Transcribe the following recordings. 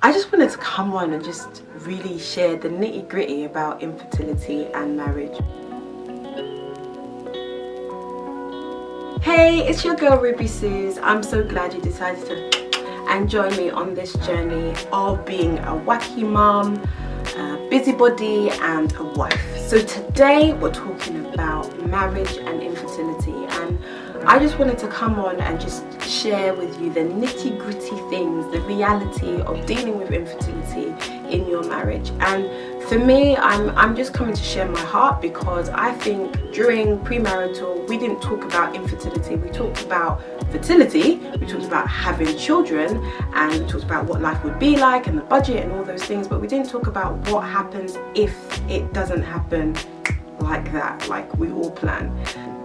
I just wanted to come on and just really share the nitty gritty about infertility and marriage. Hey, it's your girl Ruby Suze. I'm so glad you decided to and join me on this journey of being a wacky mom, a busybody and a wife. So today we're talking about marriage and infertility, and I just wanted to come on and just share with you the nitty gritty things, the reality of dealing with infertility in your marriage. And for me, I'm just coming to share my heart, because I think during premarital we didn't talk about infertility. We talked about fertility, we talked about having children, and we talked about what life would be like and the budget and all those things, but we didn't talk about what happens if it doesn't happen like that, like we all plan.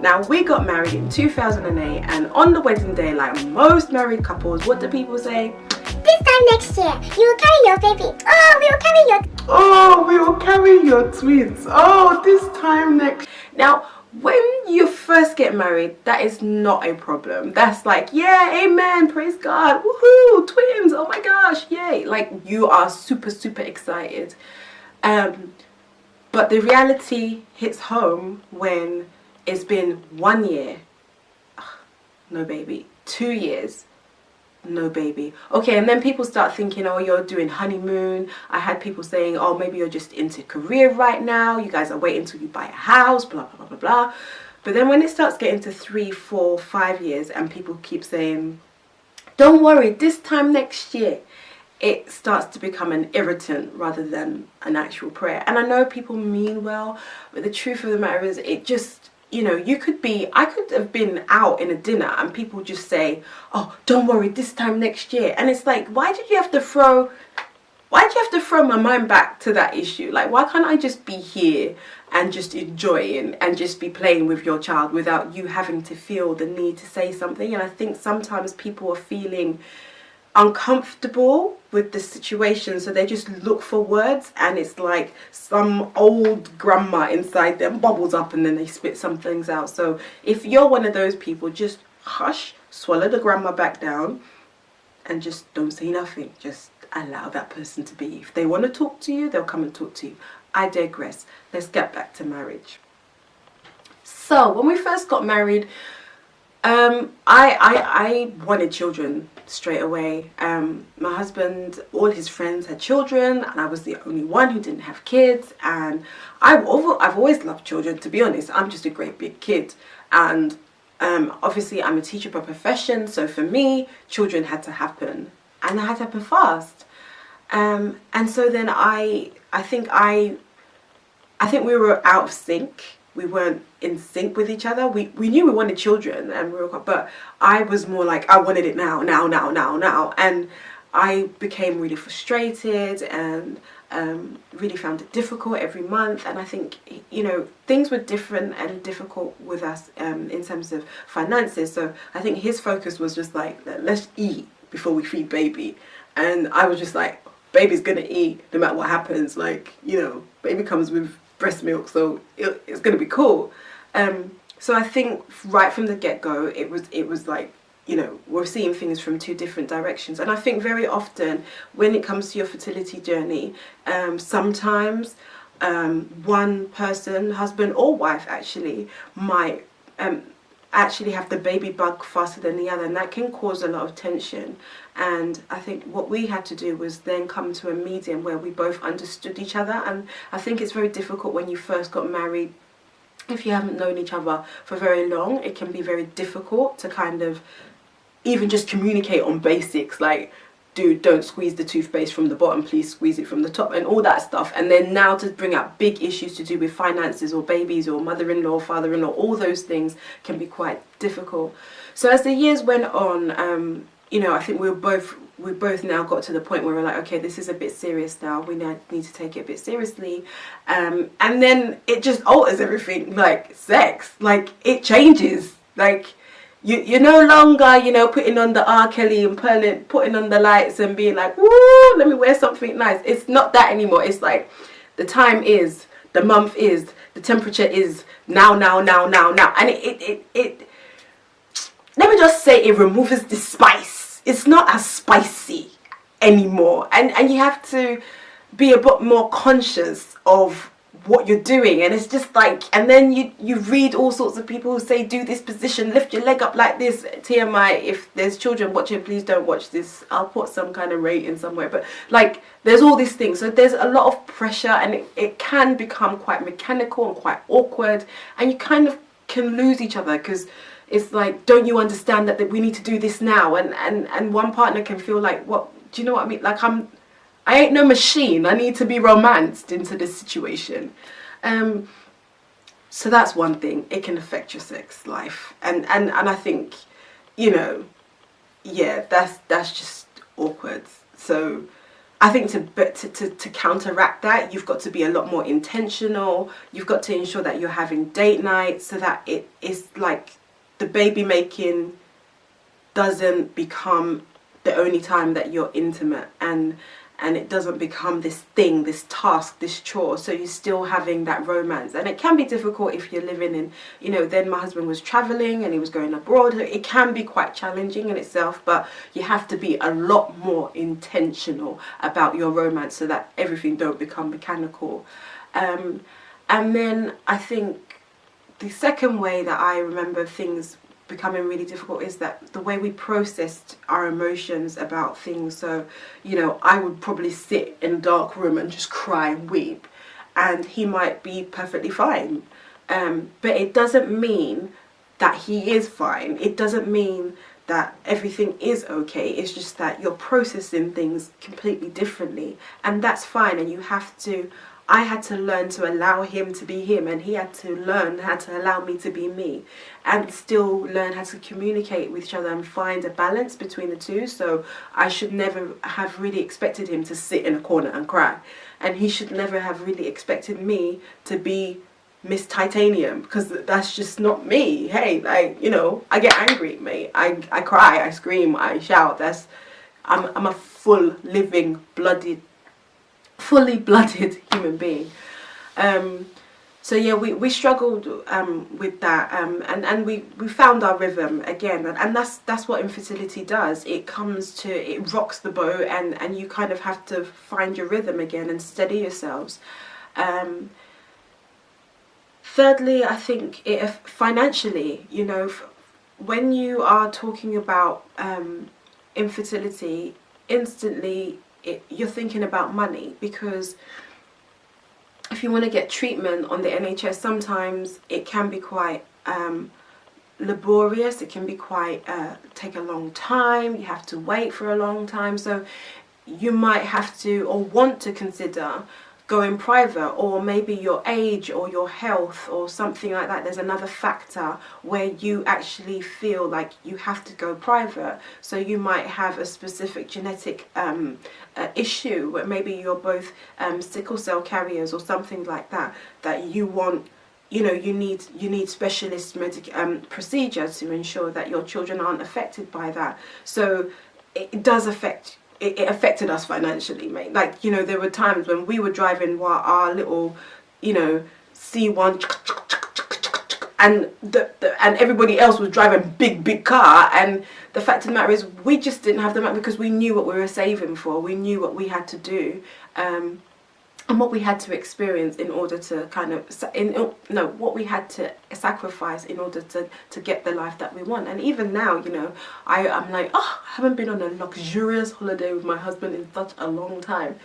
Now, we got married in 2008, and on the wedding day, like most married couples, what do people say? This time next year, you will carry your baby. Oh, we will carry your... Oh, we will carry your twins. Oh, this time next... Now, when you first get married, that is not a problem. That's like, yeah, amen, praise God, woohoo, twins, oh my gosh, yay. Like, you are super, super excited. But the reality hits home when it's been 1 year, no baby, 2 years, no baby. Okay, and then people start thinking, oh, you're doing honeymoon. I had people saying, oh, maybe you're just into career right now. You guys are waiting till you buy a house, blah, blah, blah, blah, blah. But then when it starts getting to 3, 4, 5 years and people keep saying, don't worry, this time next year, it starts to become an irritant rather than an actual prayer. And I know people mean well, but the truth of the matter is, it just, you know, I could have been out in a dinner and people just say, oh, don't worry, this time next year. And it's like, why did you have to throw my mind back to that issue? Like, why can't I just be here and just enjoying and just be playing with your child without you having to feel the need to say something? And I think sometimes people are feeling uncomfortable with the situation, so they just look for words, and it's like some old grandma inside them bubbles up and then they spit some things out. So if you're one of those people, just hush, swallow the grandma back down and just don't say nothing. Just allow that person to be. If they want to talk to you, they'll come and talk to you. I digress. Let's get back to marriage. So when we first got married, I wanted children straight away. My husband, all his friends had children, and I was the only one who didn't have kids. And I've always loved children, to be honest. I'm just a great big kid, and obviously I'm a teacher by profession, so for me, children had to happen, and they had to happen fast. And so then I think we were out of sync. We weren't in sync with each other. We knew we wanted children, and but I was more like, I wanted it now, and I became really frustrated and really found it difficult every month. And I think, you know, things were different and difficult with us in terms of finances. So I think his focus was just like, let's eat before we feed baby, and I was just like, baby's gonna eat no matter what happens. Like, you know, baby comes with breast milk, so it's gonna be cool. So I think right from the get-go, it was like, you know, we're seeing things from two different directions. And I think very often when it comes to your fertility journey, sometimes one person, husband or wife actually, might actually have the baby bug faster than the other, and that can cause a lot of tension. And I think what we had to do was then come to a medium where we both understood each other. And I think it's very difficult when you first got married. If you haven't known each other for very long, it can be very difficult to kind of even just communicate on basics, like, dude, don't squeeze the toothpaste from the bottom, please squeeze it from the top, and all that stuff. And then now to bring up big issues to do with finances or babies or mother-in-law, father-in-law, all those things can be quite difficult. So as the years went on, you know, I think we both now got to the point where we're like, okay, this is a bit serious now. We now need to take it a bit seriously. And then it just alters everything, like sex, like it changes. Like you're no longer, you know, putting on the R. Kelly and putting on the lights and being like, woo, let me wear something nice. It's not that anymore. It's like the time is, the month is, the temperature is now. And it let me just say, it removes the spice. It's not as spicy anymore, and you have to be a bit more conscious of what you're doing. And it's just like, and then you read all sorts of people who say do this position, lift your leg up like this. TMI, if there's children watching, please don't watch this. I'll put some kind of rating somewhere, but like there's all these things, so there's a lot of pressure, and it can become quite mechanical and quite awkward, and you kind of can lose each other, because it's like, don't you understand that we need to do this now? And one partner can feel like, what, do you know what I mean? Like, I ain't no machine. I need to be romanced into this situation. So that's one thing. It can affect your sex life. And I think, you know, yeah, that's just awkward. So I think to counteract that, you've got to be a lot more intentional. You've got to ensure that you're having date nights, so that it is like the baby making doesn't become the only time that you're intimate, and it doesn't become this thing, this task, this chore. So you're still having that romance. And it can be difficult if you're living in, you know, then my husband was traveling and he was going abroad. It can be quite challenging in itself, but you have to be a lot more intentional about your romance, so that everything don't become mechanical. And then I think the second way that I remember things becoming really difficult is that the way we processed our emotions about things. So, you know, I would probably sit in a dark room and just cry and weep, and he might be perfectly fine. But it doesn't mean that he is fine. It doesn't mean that everything is okay. It's just that you're processing things completely differently, and that's fine. And you have to, I had to learn to allow him to be him, and he had to learn how to allow me to be me, and still learn how to communicate with each other and find a balance between the two. So I should never have really expected him to sit in a corner and cry, and he should never have really expected me to be Miss Titanium, because that's just not me. Hey, like, you know, I get angry, mate. I cry, I scream, I shout. I'm a full living fully blooded human being. So yeah, we struggled with that, and we found our rhythm again, and that's what infertility does. It rocks the boat, and you kind of have to find your rhythm again and steady yourselves. Thirdly, I think financially, you know, when you are talking about infertility, instantly you're thinking about money, because if you want to get treatment on the NHS, sometimes it can be quite laborious. It can be quite take a long time. You have to wait for a long time. So you might have to, or want to consider, going private, or maybe your age or your health or something like that. There's another factor where you actually feel like you have to go private. So you might have a specific genetic issue, where maybe you're both sickle cell carriers or something like that, that you want, you know, you need specialist procedure to ensure that your children aren't affected by that. So it does affect. It affected us financially, mate. Like, you know, there were times when we were driving our little, you know, C1, and and everybody else was driving big car, and the fact of the matter is, we just didn't have the money, because we knew what we were saving for. We knew what we had to do, and what we had to experience in order to kind of, what we had to sacrifice in order to get the life that we want. And even now, you know, I'm like, oh, I haven't been on a luxurious holiday with my husband in such a long time.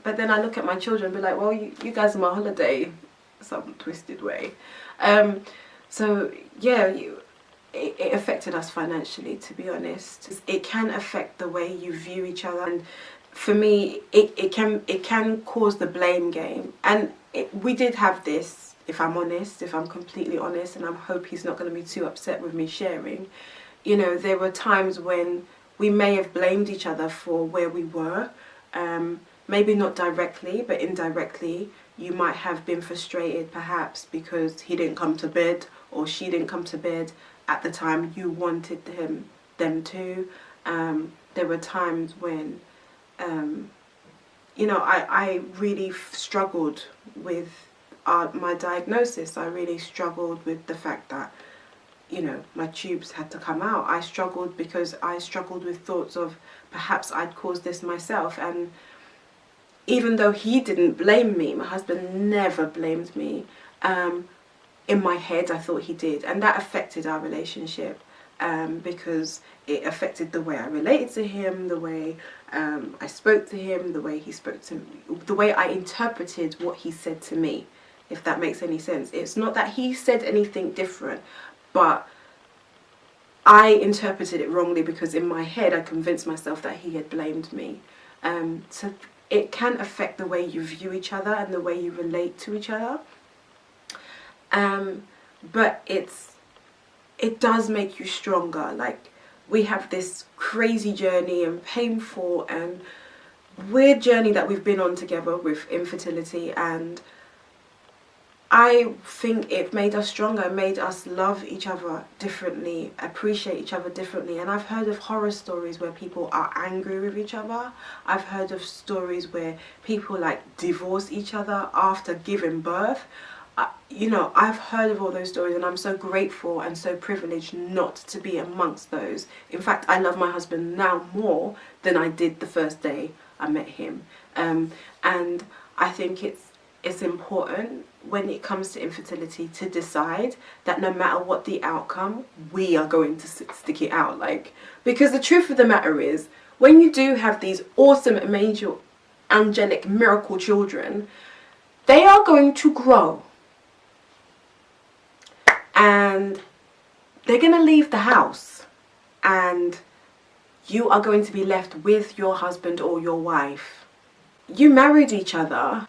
But then I look at my children and be like, well, you guys are my holiday, some twisted way. So yeah, it affected us financially, to be honest. It can affect the way you view each other, and for me, it can cause the blame game. And we did have this, if I'm completely honest, and I hope he's not going to be too upset with me sharing. You know, there were times when we may have blamed each other for where we were. Maybe not directly, but indirectly. You might have been frustrated, perhaps, because he didn't come to bed, or she didn't come to bed at the time you wanted them to. There were times when you know, I really struggled with my diagnosis. I really struggled with the fact that you know, my tubes had to come out. I struggled because I struggled with thoughts of perhaps I'd caused this myself. And even though he didn't blame me, my husband never blamed me, in my head I thought he did, and that affected our relationship, because it affected the way I related to him, the way I spoke to him, the way he spoke to me, the way I interpreted what he said to me, if that makes any sense. It's not that he said anything different, but I interpreted it wrongly because in my head I convinced myself that he had blamed me. So it can affect the way you view each other and the way you relate to each other. But it does make you stronger. Like, we have this crazy journey and painful and weird journey that we've been on together with infertility, and I think it made us stronger, made us love each other differently, appreciate each other differently. And I've heard of horror stories where people are angry with each other. I've heard of stories where people like divorce each other after giving birth. You know, I've heard of all those stories, and I'm so grateful and so privileged not to be amongst those. In fact, I love my husband now more than I did the first day I met him. And I think it's important when it comes to infertility to decide that no matter what the outcome, we are going to stick it out. Like, because the truth of the matter is, when you do have these awesome, amazing, angelic, miracle children, they are going to grow. And they're going to leave the house, and you are going to be left with your husband or your wife. You married each other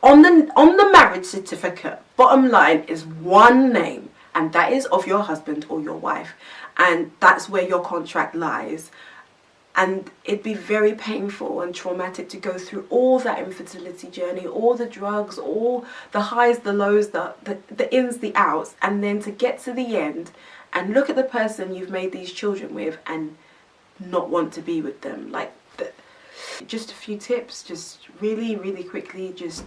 on the marriage certificate. Bottom line is one name, and that is of your husband or your wife, and that's where your contract lies. And it'd be very painful and traumatic to go through all that infertility journey, all the drugs, all the highs, the lows, the ins, the outs, and then to get to the end and look at the person you've made these children with and not want to be with them. Like, just a few tips, just really, really quickly, just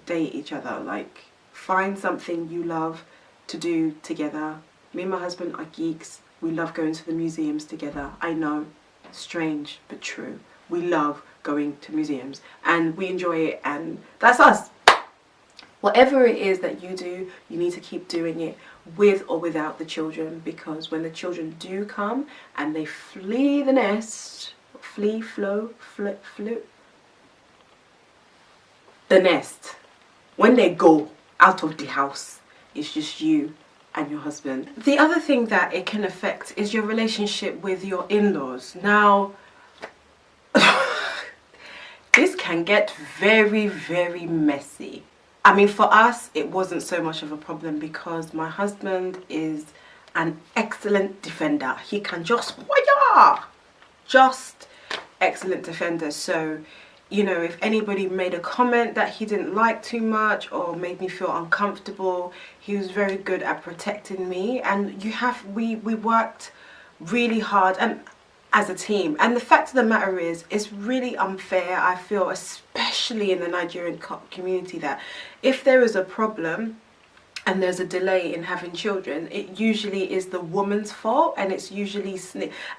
date each other. Like, find something you love to do together. Me and my husband are geeks. We love going to the museums together. I know. Strange but true. We love going to museums and we enjoy it, and that's us. Whatever it is that you do, you need to keep doing it with or without the children, because when the children do come and they flee the nest, the nest, when they go out of the house, it's just you and your husband. The other thing that it can affect is your relationship with your in-laws. Now, this can get very, very messy. I mean, for us, it wasn't so much of a problem because my husband is an excellent defender. He can just excellent defender. So, you know, if anybody made a comment that he didn't like too much or made me feel uncomfortable, he was very good at protecting me. And we worked really hard and as a team. And the fact of the matter is, it's really unfair, I feel, especially in the Nigerian community, that if there is a problem and there's a delay in having children, it usually is the woman's fault, and it's usually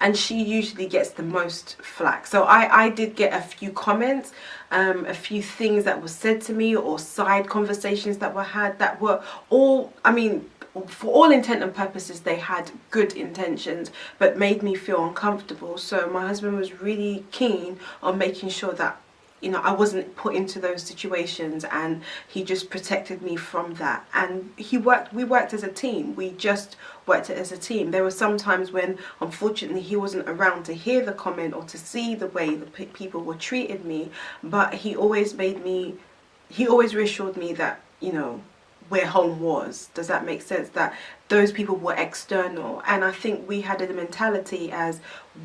and she usually gets the most flack. So I did get a few comments, a few things that were said to me, or side conversations that were had, that were all, I mean, for all intent and purposes, they had good intentions, but made me feel uncomfortable. So my husband was really keen on making sure that, you know, I wasn't put into those situations, and he just protected me from that. And we worked as a team. We just worked as a team. There were some times when, unfortunately, he wasn't around to hear the comment or to see the way the people were treating me, but he always reassured me that, you know, where home was. Does that make sense? That those people were external. And I think we had a mentality as,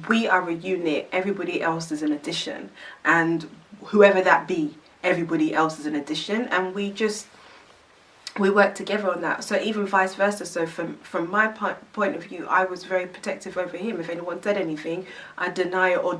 we are a unit, everybody else is an addition, and whoever that be, everybody else is an addition, and we work together on that. So even vice versa. So from my point of view, I was very protective over him. If anyone said anything, I deny or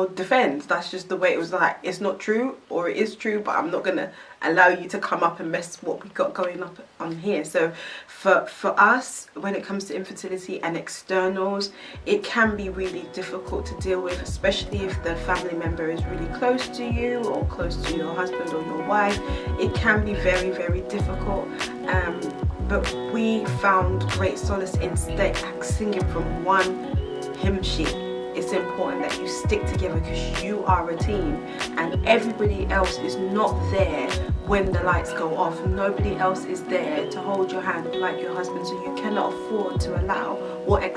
defend. That's just the way it was. Like, it's not true, or it is true, but I'm not gonna allow you to come up and mess what we got going up on here. So for us, when it comes to infertility and externals, it can be really difficult to deal with, especially if the family member is really close to you or close to your husband or your wife. It can be very, very difficult. But we found great solace in singing from one hymn sheet. It's important that you stick together because you are a team, and everybody else is not there when the lights go off. Nobody else is there to hold your hand like your husband, so you cannot afford to allow what I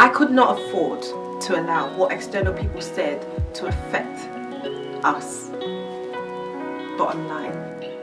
could not afford to allow what external people said to affect us. Bottom line.